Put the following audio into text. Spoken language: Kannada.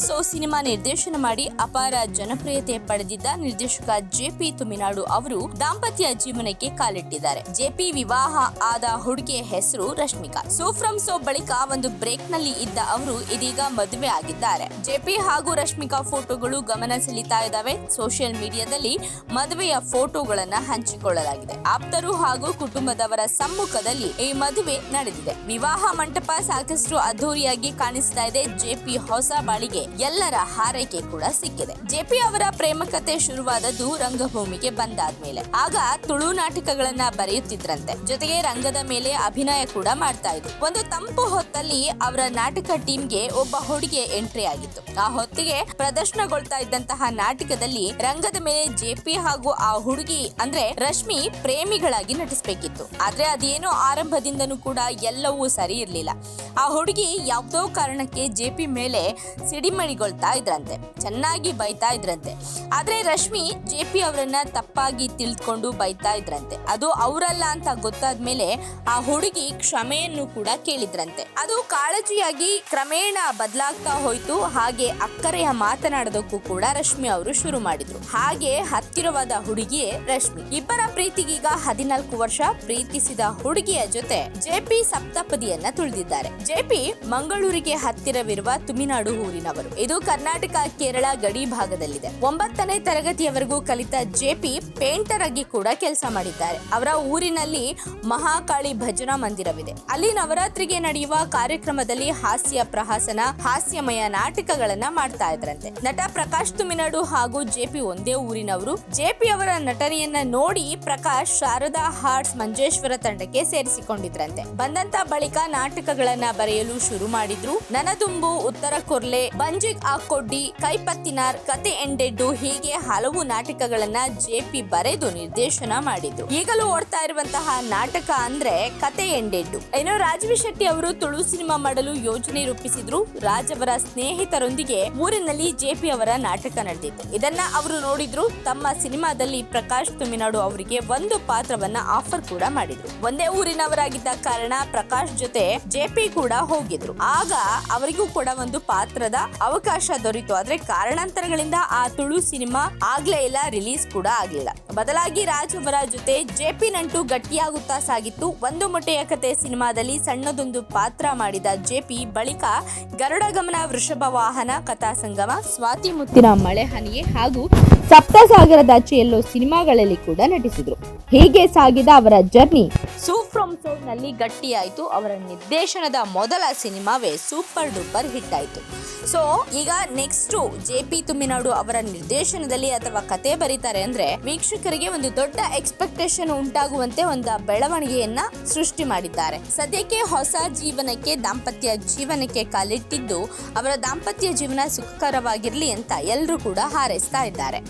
ಸೋ ಸಿನಿಮಾ ನಿರ್ದೇಶನ ಮಾಡಿ ಅಪಾರ ಜನಪ್ರಿಯತೆ ಪಡೆದಿದ್ದ ನಿರ್ದೇಶಕ ಜೆಪಿ ತುಮಿನಾಡು ಅವರು ದಾಂಪತ್ಯ ಜೀವನಕ್ಕೆ ಕಾಲಿಟ್ಟಿದ್ದಾರೆ. ಜೆಪಿ ವಿವಾಹ ಆದ ಹುಡುಗಿಯ ಹೆಸರು ರಶ್ಮಿಕಾ. ಸೋ ಫ್ರಮ್ ಸೋ ಬಳಿಕ ಒಂದು ಬ್ರೇಕ್ ನಲ್ಲಿ ಇದ್ದ ಅವರು ಇದೀಗ ಮದುವೆ ಆಗಿದ್ದಾರೆ. ಜೆಪಿ ಹಾಗೂ ರಶ್ಮಿಕಾ ಫೋಟೋಗಳು ಗಮನ ಸೆಳೀತಾ ಇದ್ದಾವೆ. ಸೋಷಿಯಲ್ ಮೀಡಿಯಾದಲ್ಲಿ ಮದುವೆಯ ಫೋಟೋಗಳನ್ನ ಹಂಚಿಕೊಳ್ಳಲಾಗಿದೆ. ಆಪ್ತರು ಹಾಗೂ ಕುಟುಂಬದವರ ಸಮ್ಮುಖದಲ್ಲಿ ಈ ಮದುವೆ ನಡೆದಿದೆ. ವಿವಾಹ ಮಂಟಪ ಸಾಕಷ್ಟು ಅದ್ದೂರಿಯಾಗಿ ಕಾಣಿಸ್ತಾ ಇದೆ. ಜೆಪಿ ಹೊಸ ಬಾಳಿಗೆ ಎಲ್ಲರ ಹಾರೈಕೆ ಕೂಡ ಸಿಕ್ಕಿದೆ. ಜೆಪಿ ಅವರ ಪ್ರೇಮ ಕಥೆ ಶುರುವಾದದ್ದು ರಂಗಭೂಮಿಗೆ ಬಂದಾದ್ಮೇಲೆ. ಆಗ ತುಳು ನಾಟಕಗಳನ್ನ ಬರೆಯುತ್ತಿದ್ರಂತೆ. ಜೊತೆಗೆ ರಂಗದ ಮೇಲೆ ಅಭಿನಯ ಕೂಡ ಮಾಡ್ತಾ ಇದ್ರು. ಒಂದು ತಂಪು ಹೊತ್ತಲ್ಲಿ ಅವರ ನಾಟಕ ಟೀಮ್ಗೆ ಒಬ್ಬ ಹುಡುಗಿ ಎಂಟ್ರಿ ಆಗಿತ್ತು. ಆ ಹೊತ್ತಿಗೆ ಪ್ರದರ್ಶನಗೊಳ್ತಾ ಇದ್ದಂತಹ ನಾಟಕದಲ್ಲಿ ರಂಗದ ಮೇಲೆ ಜೆಪಿ ಹಾಗೂ ಆ ಹುಡುಗಿ ಅಂದ್ರೆ ರಶ್ಮಿ ಪ್ರೇಮಿಗಳಾಗಿ ನಟಿಸಬೇಕಿತ್ತು. ಆದ್ರೆ ಅದೇನೋ ಆರಂಭದಿಂದನೂ ಕೂಡ ಎಲ್ಲವೂ ಸರಿ ಇರ್ಲಿಲ್ಲ. ಆ ಹುಡುಗಿ ಯಾವುದೋ ಕಾರಣಕ್ಕೆ ಜೆಪಿ ಮೇಲೆ ಸಿಡಿಮಡಿಗೊಳ್ತಾ ಇದ್ರಂತೆ, ಚೆನ್ನಾಗಿ ಬೈತಾ ಇದ್ರಂತೆ. ಆದ್ರೆ ರಶ್ಮಿ ಜೆಪಿ ಅವರನ್ನ ತಪ್ಪಾಗಿ ತಿಳಿದುಕೊಂಡು ಬೈತಾ ಇದ್ರಂತೆ. ಅದು ಅವರಲ್ಲ ಅಂತ ಗೊತ್ತಾದ್ಮೇಲೆ ಆ ಹುಡುಗಿ ಕ್ಷಮೆಯನ್ನು ಕೂಡ ಕೇಳಿದ್ರಂತೆ. ಅದು ಕಾಳಜಿಯಾಗಿ ಕ್ರಮೇಣ ಬದಲಾಗ್ತಾ ಹೋಯ್ತು. ಹಾಗೆ ಅಕ್ಕರೆಯ ಮಾತನಾಡೋದಕ್ಕೂ ಕೂಡ ರಶ್ಮಿ ಅವರು ಶುರು ಮಾಡಿದ್ರು. ಹಾಗೆ ಹತ್ತಿರವಾದ ಹುಡುಗಿಯೇ ರಶ್ಮಿ. ಇಬ್ಬರ ಪ್ರೀತಿಗೀಗ 14 ವರ್ಷ. ಪ್ರೀತಿಸಿದ ಹುಡುಗಿಯ ಜೊತೆ ಜೆಪಿ ಸಪ್ತಪದಿಯನ್ನ ತುಳಿದಿದ್ದಾರೆ. ಜೆಪಿ ಮಂಗಳೂರಿಗೆ ಹತ್ತಿರವಿರುವ ತುಮಿನಾಡು ಊರಿನವರು. ಇದು ಕರ್ನಾಟಕ ಕೇರಳ ಗಡಿ ಭಾಗದಲ್ಲಿದೆ. 9ನೇ ತರಗತಿಯವರೆಗೂ ಕಲಿತ ಜೆಪಿ ಪೇಂಟರ್ ಆಗಿ ಕೂಡ ಕೆಲಸ ಮಾಡಿದ್ದಾರೆ. ಅವರ ಊರಿನಲ್ಲಿ ಮಹಾಕಾಳಿ ಭಜನಾ ಮಂದಿರವಿದೆ. ಅಲ್ಲಿ ನವರಾತ್ರಿಗೆ ನಡೆಯುವ ಕಾರ್ಯಕ್ರಮದಲ್ಲಿ ಹಾಸ್ಯ ಪ್ರಹಸನ, ಹಾಸ್ಯಮಯ ನಾಟಕಗಳನ್ನ ಮಾಡ್ತಾ ಇದ್ರಂತೆ. ನಟ ಪ್ರಕಾಶ್ ತುಮಿನಾಡು ಹಾಗೂ ಜೆಪಿ ಒಂದೇ ಊರಿನವರು. ಜೆಪಿ ಅವರ ನಟನೆಯನ್ನ ನೋಡಿ ಪ್ರಕಾಶ್ ಶಾರದಾ ಹಾರ್ಟ್ಸ್ ಮಂಜೇಶ್ವರ ತಂಡಕ್ಕೆ ಸೇರಿಸಿಕೊಂಡಿದ್ರಂತೆ. ಬಂದಂತ ಬಳಿಕ ನಾಟಕಗಳನ್ನ ಬರೆಯಲು ಶುರು ಮಾಡಿದ್ರು. ನನದುಂಬು, ಉತ್ತರ ಕೊರ್ಲೆ, ಬಂಜಿಗ್ ಆಕೊಡ್ಡಿ, ಕೈಪತ್ತಿನಾರ್, ಕತೆ ಎಂಡೆಡ್ಡು ಹೀಗೆ ಹಲವು ನಾಟಕಗಳನ್ನ ಜೆಪಿ ಬರೆದು ನಿರ್ದೇಶನ ಮಾಡಿದ್ರು. ಈಗಲೂ ಓಡ್ತಾ ಇರುವಂತಹ ನಾಟಕ ಅಂದ್ರೆ ಕತೆ ಎಂಡೆಡ್ಡು. ಏನೋ ರಾಜವಿ ಶೆಟ್ಟಿ ಅವರು ತುಳು ಸಿನಿಮಾ ಮಾಡಲು ಯೋಜನೆ ರೂಪಿಸಿದ್ರು. ರಾಜ್ ಅವರ ಸ್ನೇಹಿತರೊಂದಿಗೆ ಊರಿನಲ್ಲಿ ಜೆಪಿ ಅವರ ನಾಟಕ ನಡೆದಿತ್ತು. ಇದನ್ನ ಅವರು ನೋಡಿದ್ರು. ತಮ್ಮ ಸಿನಿಮಾದಲ್ಲಿ ಪ್ರಕಾಶ್ ತುಮಿನಾಡು ಅವರಿಗೆ ಒಂದು ಪಾತ್ರವನ್ನ ಆಫರ್ ಕೂಡ ಮಾಡಿದ್ರು. ಒಂದೇ ಊರಿನವರಾಗಿದ್ದ ಕಾರಣ ಪ್ರಕಾಶ್ ಜೊತೆ ಜೆಪಿ ಕೂಡ ಹೋಗಿದ್ರು. ಆಗ ಅವರಿಗೂ ಕೂಡ ಒಂದು ಪಾತ್ರದ ಅವಕಾಶ ದೊರೆಯಿತು. ಆದ್ರೆ ಕಾರಣಾಂತರಗಳಿಂದ ಆ ತುಳು ಸಿನಿಮಾ ಆಗ್ಲೇ ಇಲ್ಲ, ರಿಲೀಸ್ ಕೂಡ ಆಗ್ಲಿಲ್ಲ. ಬದಲಾಗಿ ರಾಜ್ ಅವರ ಜೊತೆ ಜೆಪಿ ನಂಟು ಗಟ್ಟಿಯಾಗುತ್ತಾ ಸಾಗಿತ್ತು. ಒಂದು ಮೊಟ್ಟೆಯ ಕತೆ ಸಿನಿಮಾದಲ್ಲಿ ಸಣ್ಣದೊಂದು ಪಾತ್ರ ಮಾಡಿದ ಜೆಪಿ ಬಳಿಕ ಗರುಡ ಗಮನ, ವೃಷಭ ವಾಹನ, ಕಥಾ ಸಂಗಮ, ಸ್ವಾತಿ ಮುತ್ತಿನ ಮಳೆ ಹನಿಯೇ ಹಾಗೂ ಸಪ್ತಸಾಗರದಾಚೆ ಎಲ್ಲೋ ಸಿನಿಮಾಗಳಲ್ಲಿ ಕೂಡ ನಟಿಸಿದ್ರು. ಹೀಗೆ ಸಾಗಿದ ಅವರ ಜರ್ನಿ ಸೋ ಫ್ರಮ್ ಸೋ ನಲ್ಲಿ ಗಟ್ಟಿಯಾಯಿತು. ಅವರ ನಿರ್ದೇಶನದ ಮೊದಲ ಸಿನಿಮಾವೇ ಸೂಪರ್ ಡೂಪರ್ ಹಿಟ್ ಆಯಿತು. ಸೊ ಈಗ ನೆಕ್ಸ್ಟ್ ಜೆಪಿ ತುಮಿನಾಡು ಅವರ ನಿರ್ದೇಶನದಲ್ಲಿ ಅಥವಾ ಕತೆ ಬರೀತಾರೆ ಅಂದ್ರೆ ವೀಕ್ಷಕರಿಗೆ ಒಂದು ದೊಡ್ಡ ಎಕ್ಸ್ಪೆಕ್ಟೇಷನ್ ಉಂಟಾಗುವಂತೆ ಒಂದು ಬೆಳವಣಿಗೆಯನ್ನ ಸೃಷ್ಟಿ ಮಾಡಿದ್ದಾರೆ. ಸದ್ಯಕ್ಕೆ ಹೊಸ ಜೀವನಕ್ಕೆ, ದಾಂಪತ್ಯ ಜೀವನಕ್ಕೆ ಕಾಲಿಟ್ಟಿದ್ದು ಅವರ ದಾಂಪತ್ಯ ಜೀವನ ಸುಖಕರವಾಗಿರ್ಲಿ ಅಂತ ಎಲ್ಲರೂ ಕೂಡ ಹಾರೈಸ್ತಾ ಇದ್ದಾರೆ.